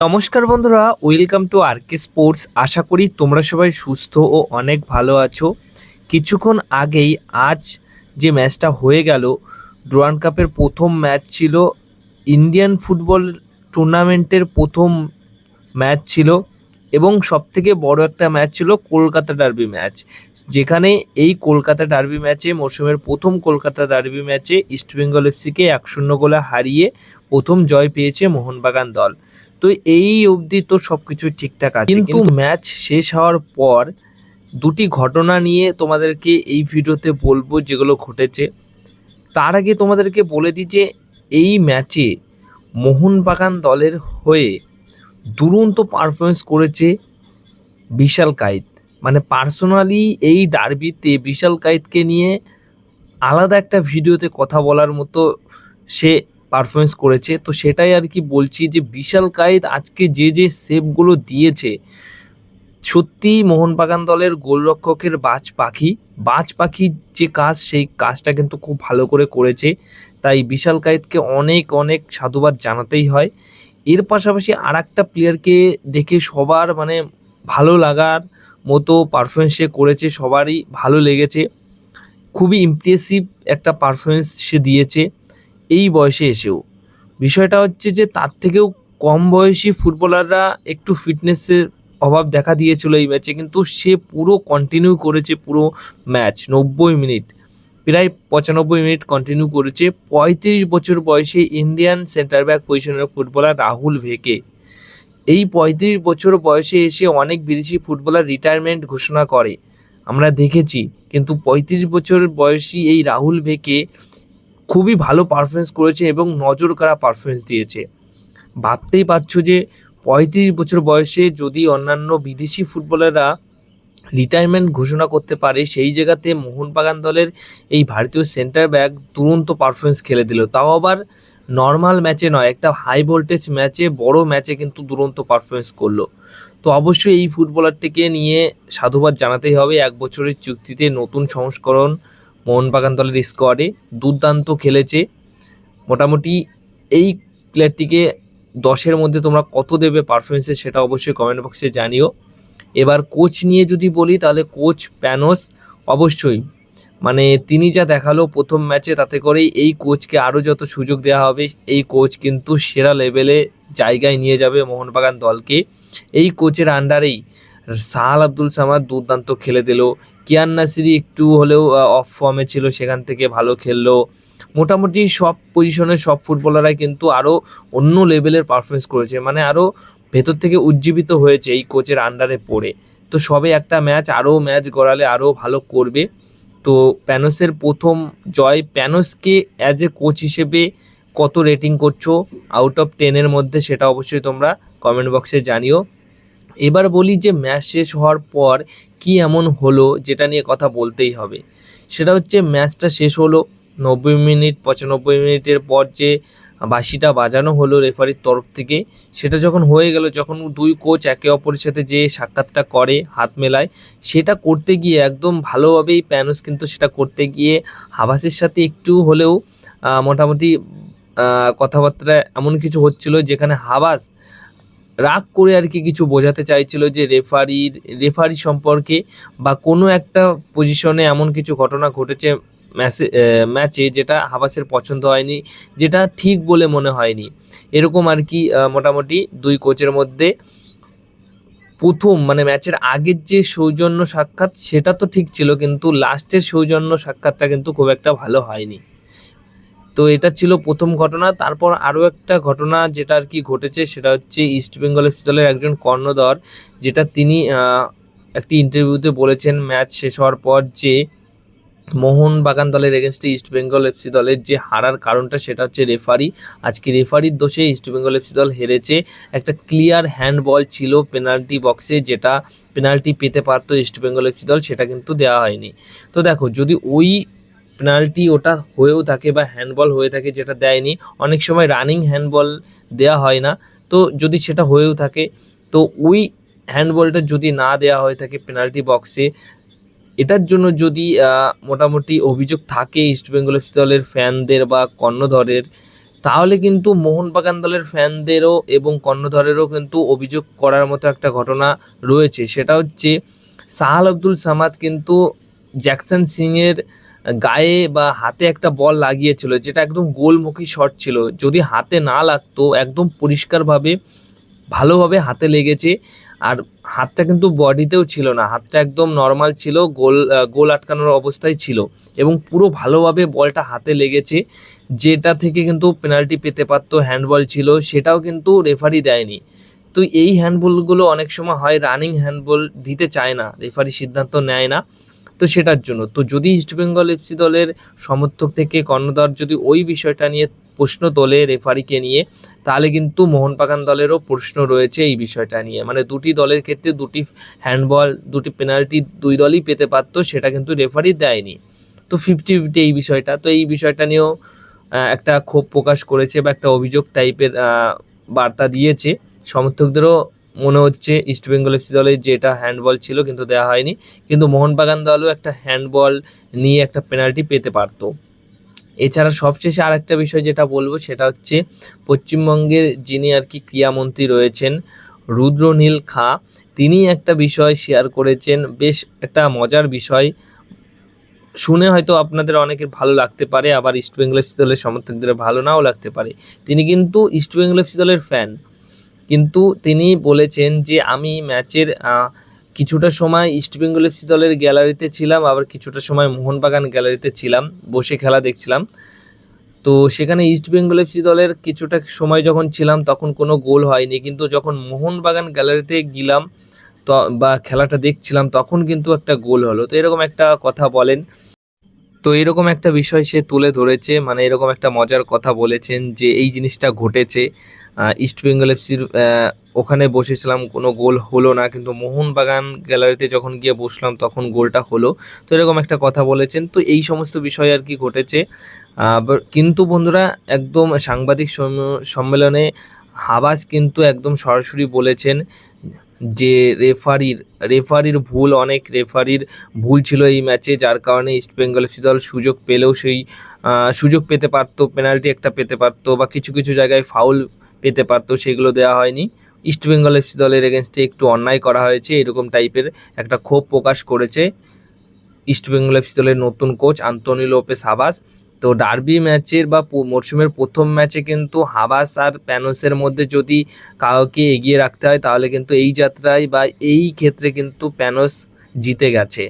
নমস্কার বন্ধুরা, welcome to আরকে sports. আশা করি তোমরা সবাই সুস্থ ও অনেক ভালো আছো। কিছুক্ষণ আগেই আজ যে ম্যাচটা হয়ে গেল, ডুরান্ড কাপের প্রথম ম্যাচ ছিল, ইন্ডিয়ান ফুটবল টুর্নামেন্টের প্রথম ম্যাচ ছিল এবং সবথেকে বড় একটা ম্যাচ ছিল কলকাতা ডার্বি ম্যাচ, যেখানে এই কলকাতা ডার্বি ম্যাচে মরশুমের প্রথম কলকাতা ডার্বি ম্যাচে ইস্টবেঙ্গল এফসিকে 1-0 গোলে হারিয়ে প্রথম জয় পেয়েছে মোহনবাগান দল। তো এই অবধি তো সব কিছু ঠিকঠাক আছে, কিন্তু ম্যাচ শেষ হওয়ার পর দুটি ঘটনা নিয়ে তোমাদেরকে এই ভিডিওতে বলবো যেগুলো ঘটেছে। তার আগে তোমাদেরকে বলে দিই যে এই ম্যাচে মোহনবাগান দলের হয়ে দুরন্ত পারফরমেন্স করেছে বিশাল কায়েত। মানে পার্সোনালি এই ডার্বিতে বিশাল কায়েতকে নিয়ে আলাদা একটা ভিডিওতে কথা বলার মতো সে পারফরমেন্স করেছে। তো সেটাই আর কি বলছি যে বিশাল কায়েত আজকে যে সেভগুলো দিয়েছে, সত্যিই মোহনবাগান দলের গোলরক্ষকের বাজ পাখির যে কাজ, সেই কাজটা কিন্তু খুব ভালো করে করেছে। তাই বিশাল কায়েতকে অনেক অনেক সাধুবাদ জানাতেই হয়। এর পাশাপাশি আর একটা প্লেয়ারকে দেখে সবার মানে ভালো লাগার মতো পারফরমেন্স সে করেছে, সবারই ভালো লেগেছে। খুবই ইমপ্রেসিভ একটা পারফরমেন্স সে দিয়েছে এই বয়সে এসেও। বিষয়টা হচ্ছে যে তার থেকেও কম বয়সী ফুটবলাররা একটু ফিটনেসের অভাব দেখা দিয়েছিল এই ম্যাচে, কিন্তু সে পুরো কন্টিনিউ করেছে পুরো ম্যাচ 90 মিনিট, প্রায় 95 মিনিট কন্টিনিউ করেছে। 35 বছর বয়সে ইন্ডিয়ান সেন্টার ব্যাক পজিশনের ফুটবলার রাহুল ভেকে এই 35 বছর বয়সে এসে অনেক বিদেশি ফুটবলার রিটায়ারমেন্ট ঘোষণা করে, আমরা দেখেছি, কিন্তু 35 বছর বয়সী এই রাহুল ভেকে খুবই ভালো পারফরমেন্স করেছে এবং নজর কাড়া পারফরমেন্স দিয়েছে। ভাবতেই পারছো যে 35 বছর বয়সে যদি অন্যান্য বিদেশি ফুটবলাররা রিটায়ারমেন্ট ঘোষণা করতে পারে, সেই জায়গাতে মোহনবাগান দলের এই ভারতীয় সেন্টার ব্যাক দুরন্ত পারফরমেন্স খেলে দিল, তাও আবার নর্মাল ম্যাচে নয়, একটা হাই ভোল্টেজ ম্যাচে, বড় ম্যাচে কিন্তু দুরন্ত পারফরমেন্স করলো। তো অবশ্যই এই ফুটবলারটিকে নিয়ে সাধুবাদ জানাতেই হবে। 1 বছরের চুক্তিতে নতুন সংস্করণ মোহনবাগান দলের স্কোয়াডে দুর্দান্ত খেলেছে। মোটামুটি এই প্লেয়ারটিকে 10-এর মধ্যে তোমরা কত দেবে পারফরমেন্সে, সেটা অবশ্যই কমেন্ট বক্সে জানিও। এবার কোচ নিয়ে যদি বলি, তাহলে কোচ প্যানোস অবশ্যই, মানে তিনি যা দেখালো প্রথম ম্যাচে, তাতে করেই এই কোচকে আরও যত সুযোগ দেওয়া হবে, এই কোচ কিন্তু সেরা লেভেলে জায়গায় নিয়ে যাবে মোহনবাগান দলকে। এই কোচের আন্ডারেই সাহাল আব্দুল সামাদ দুর্দান্ত খেলে দিল, কিয়ান নাসিরি একটু হলেও অফ ফর্মে ছিল, সেখান থেকে ভালো খেললো। মোটামুটি সব পজিশনের সব ফুটবলাররাই কিন্তু আরও অন্য লেভেলের পারফরমেন্স করেছে, মানে আরও ভেতর থেকে উজ্জীবিত হয়েছে এই কোচের আন্ডারে পড়ে। তো সবে একটা ম্যাচ, আরও ম্যাচ গড়ালে আরও ভালো করবে। তো প্যানোসের প্রথম জয়, প্যানোসকে অ্যাজ এ কোচ হিসেবে কত রেটিং করছো আউট অফ 10-এর মধ্যে, সেটা অবশ্যই তোমরা কমেন্ট বক্সে জানিও। এবার বলি যে ম্যাচ শেষ হওয়ার পর কি এমন হলো যেটা নিয়ে কথা বলতেই হবে। সেটা হচ্ছে ম্যাচটা শেষ হলো 90 মিনিট, 95 মিনিটের পর যে বাঁশিটা বাজানো হলো রেফারির তরফ থেকে, সেটা যখন হয়ে গেল, যখন দুই কোচ একে অপরের সাথে যে সাক্ষাৎটা করে, হাত মেলায়, সেটা করতে গিয়ে একদম ভালোভাবেই প্যানোস কিন্তু সেটা করতে গিয়ে হাবাসের সাথে একটু হলেও মোটামুটি কথাবার্তা এমন কিছু হচ্ছিল, যেখানে হাবাস রাগ করে আর কি কিছু বোঝাতে চাইছিল যে রেফারি সম্পর্কে, বা কোনো একটা পজিশনে এমন কিছু ঘটনা ঘটেছে ম্যাচে যেটা হাবাসের পছন্দ হয়নি, যেটা ঠিক বলে মনে হয়নি, এরকম আর কি। মোটামুটি দুই কোচের মধ্যে প্রথম মানে ম্যাচের আগের যে সৌজন্য সাক্ষাৎ, সেটা তো ঠিক ছিল, কিন্তু লাস্টের সৌজন্য সাক্ষাৎটা কিন্তু খুব একটা ভালো হয়নি। তো এটা ছিল প্রথম ঘটনা। তারপর আরও একটা ঘটনা যেটা আর কি ঘটেছে, সেটা হচ্ছে ইস্টবেঙ্গল এফসি দলের একজন কর্ণধার, যেটা তিনি একটি ইন্টারভিউতে বলেছেন ম্যাচ শেষ হওয়ার পর, যে মোহনবাগান দলের এগেনস্টে ইস্টবেঙ্গল এফসি দলের যে হারার কারণটা, সেটা হচ্ছে রেফারি। আজকে রেফারির দোষে ইস্টবেঙ্গল এফসি দল হেরেছে। একটা ক্লিয়ার হ্যান্ডবল ছিল পেনাল্টি বক্সে, যেটা পেনাল্টি পেতে পারতো ইস্টবেঙ্গল এফসি দল, সেটা কিন্তু দেওয়া হয়নি। তো দেখো, যদি ওই পেনাল্টি ওটা হয়েও থাকে বা হ্যান্ডবল হয়ে থাকে যেটা দেয়নি, অনেক সময় রানিং হ্যান্ডবল দেওয়া হয় না, তো যদি সেটা হয়েও থাকে, তো ওই হ্যান্ডবলটা যদি না দেওয়া হয়ে থাকে পেনাল্টি বক্সে, এটার জন্য যদি মোটামুটি অভিযোগ থাকে ইস্টবেঙ্গল এফসি দলের ফ্যানদের বা কর্ণধরের, তাহলে কিন্তু মোহনবাগান দলের ফ্যানদেরও এবং কর্ণধারেরও কিন্তু অভিযোগ করার মতো একটা ঘটনা রয়েছে। সেটা হচ্ছে সাহাল আব্দুল সামাদ কিন্তু জ্যাকসন সিংয়ের গায়ে বা হাতে একটা বল লাগিয়েছিল, যেটা একদম গোলমুখী শট ছিল। যদি হাতে না লাগতো, একদম পরিষ্কারভাবে ভালোভাবে হাতে লেগেছে। আর হাতটা কিন্তু বডিতেও ছিল না, হাতটা একদম নর্মাল ছিল, গোল আটকানোর অবস্থায় ছিল এবং পুরো ভালোভাবে বলটা হাতে লেগেছে, যেটা থেকে কিন্তু পেনাল্টি পেতে পারতো, হ্যান্ডবল ছিল, সেটাও কিন্তু রেফারি দেয়নি। তো এই হ্যান্ডবলগুলো অনেক সময় হয়, রানিং হ্যান্ডবল দিতে চায় না, রেফারি সিদ্ধান্ত নেয় না। তো সেটার জন্য তো যদি ইস্টবেঙ্গল এফসি দলের সমর্থক থেকে কর্ণধার যদি ওই বিষয়টা নিয়ে প্রশ্ন তোলে রেফারিকে নিয়ে, তাহলে কিন্তু মোহনবাগান দলেরও প্রশ্ন রয়েছে এই বিষয়টা নিয়ে। মানে দুটি দলের ক্ষেত্রে দুটি হ্যান্ডবল, দুটি পেনাল্টি দুই দলই পেতে পারতো, সেটা কিন্তু রেফারি দেয়নি। তো 50-50 এই বিষয়টা। তো এই বিষয়টা নিয়েও একটা ক্ষোভ প্রকাশ করেছে বা একটা অভিযোগ টাইপের বার্তা দিয়েছে। সমর্থকদেরও মনে হচ্ছে ইস্টবেঙ্গল এফসি দলের যেটা হ্যান্ডবল ছিল কিন্তু দেওয়া হয়নি, কিন্তু মোহনবাগান দলও একটা হ্যান্ডবল নিয়ে একটা পেনাল্টি পেতে পারতো। এছাড়া সবশেষে আর একটা বিষয় যেটা বলবো সেটা হচ্ছে পশ্চিমবঙ্গের যিনি আর কি ক্রীড়ামন্ত্রী রয়েছেন রুদ্রনীল খাঁ, তিনি একটা বিষয় শেয়ার করেছেন, বেশ একটা মজার বিষয়। শুনে হয়তো আপনাদের অনেকের ভালো লাগতে পারে, আবার ইস্টবেঙ্গল এফসি দলের সমর্থকদের ভালো নাও লাগতে পারে। তিনি কিন্তু ইস্টবেঙ্গল এফসি দলের ফ্যান, কিন্তু তিনি বলেছেন যে আমি ম্যাচের কিছুটা সময় ইস্টবেঙ্গল এফসি দলের গ্যালারিতে ছিলাম, আবার কিছুটা সময় মোহনবাগান গ্যালারিতে ছিলাম, বসে খেলা দেখছিলাম। তো সেখানে ইস্টবেঙ্গল এফসি দলের কিছুটা সময় যখন ছিলাম তখন কোনো গোল হয়নি, কিন্তু যখন মোহনবাগান গ্যালারিতে গেলাম তো বা খেলাটা দেখছিলাম তখন কিন্তু একটা গোল হলো। তো এরকম একটা কথা বলেন। তো এরকম একটা বিষয় সে তুলে ধরেছে, মানে এরকম একটা মজার কথা বলেছেন যে এই জিনিসটা ঘটেছে ইস্টবেঙ্গল এফসির ওখানে বসেছিলাম, কোনো গোল হলো না, কিন্তু মোহনবাগান গ্যালারিতে যখন গিয়ে বসলাম তখন গোলটা হলো। তো এরকম একটা কথা বলেছেন। তো এই সমস্ত বিষয় আর কি ঘটেছে। কিন্তু বন্ধুরা, একদম সাংবাদিক সম্মেলনে হাবাস কিন্তু একদম সরাসরি বলেছেন যে রেফারির ভুল, অনেক রেফারির ভুল ছিল এই ম্যাচে, যার কারণে ইস্টবেঙ্গল এফসি দল সুযোগ পেলেও সেই সুযোগ পেতে পারতো, পেনাল্টি একটা পেতে পারতো বা কিছু কিছু জায়গায় ফাউল পেতে পারতো, সেগুলো দেওয়া হয়নি। ইস্টবেঙ্গল এফসি দলের এগেনস্টে একটু অন্যায় করা হয়েছে, এরকম টাইপের একটা ক্ষোভ প্রকাশ করেছে ইস্টবেঙ্গল এফসি দলের নতুন কোচ আন্তোনি লোপেস হাবাস। তো ডার্বি ম্যাচের বা মরশুমের প্রথম ম্যাচে কিন্তু হাবাস আর প্যানোসের মধ্যে যদি কাউকে এগিয়ে রাখতে হয়, তাহলে কিন্তু এই যাত্রায় বা এই ক্ষেত্রে কিন্তু প্যানোস জিতে গেছে।